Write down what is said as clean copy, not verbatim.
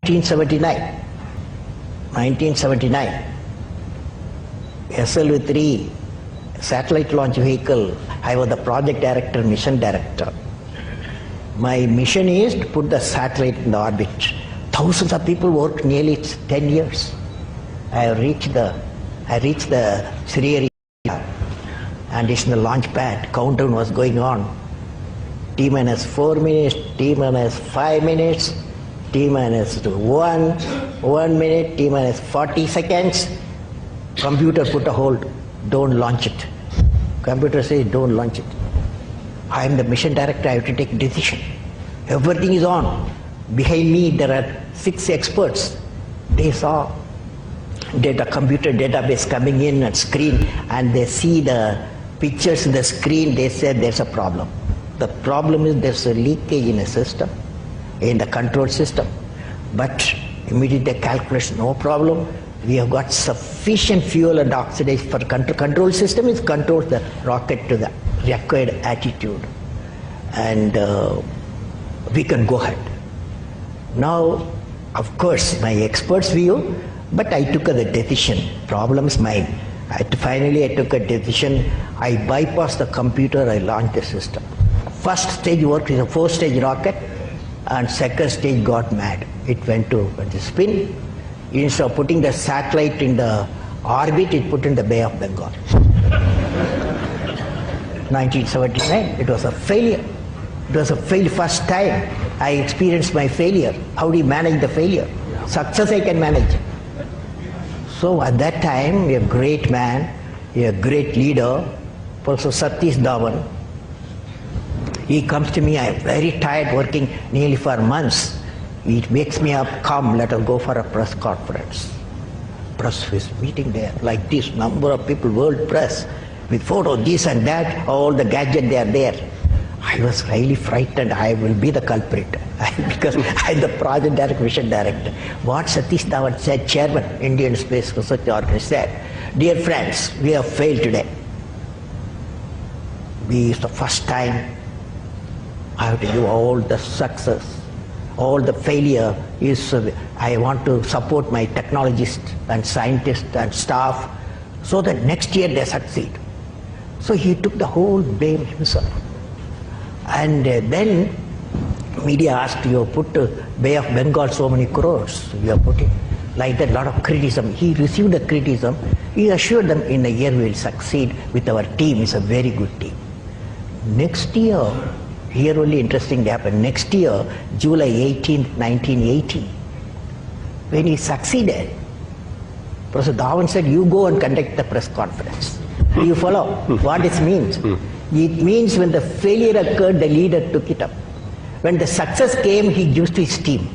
1979, SLV-3 satellite launch vehicle, I was the project director, mission director. My mission is to put the satellite in the orbit. Thousands of people worked nearly 10 years. I reached the Sri area and it's in the launch pad. Countdown was going on. T-minus 4 minutes, T-minus 5 minutes, T-minus 1 minute, T-minus 40 seconds. Computer put a hold, don't launch it. Computer says don't launch it. I am the mission director, I have to take a decision. Everything is on. Behind me there are 6 experts. They saw computer database coming in at screen and they see the pictures in the screen. They said there's a problem. The problem is there's a leakage in a system, in the control system. But immediately calculation, no problem. We have got sufficient fuel and oxidation for control system. It controls the rocket to the required attitude. And we can go ahead. Now, of course, my expert's view, but I took the decision. Problem is mine. Finally, I took a decision. I bypassed the computer, I launched the system. First stage worked is a 4-stage rocket, and second stage got mad. It went to spin. Instead of putting the satellite in the orbit, it put in the Bay of Bengal. 1979, it was a failure. It was a failure. First time I experienced my failure. How do you manage the failure? Success I can manage. So at that time, a great man, a great leader, Professor Satish Dhawan, he comes to me, I am very tired working nearly for months. He wakes me up, come, let us go for a press conference. Press is meeting there, like this, number of people, world press, with photo, this and that, all the gadgets, they are there. I was really frightened, I will be the culprit, because I am the project director, mission director. What Satish Dhawan said, Chairman, Indian Space Research Organization, said, dear friends, we have failed today. This is the first time I have to give all the success, all the failure is, I want to support my technologists and scientists and staff so that next year they succeed. So he took the whole blame himself. And then media asked, you put Bay of Bengal so many crores, you are putting like that, lot of criticism. He received the criticism. He assured them in a year we will succeed with our team. It's a very good team. Next year, here only interesting happened. Next year, July 18, 1980, when he succeeded, Professor Dhawan said, you go and conduct the press conference. Do you follow what it means? It means when the failure occurred, the leader took it up. When the success came, he gives to his team.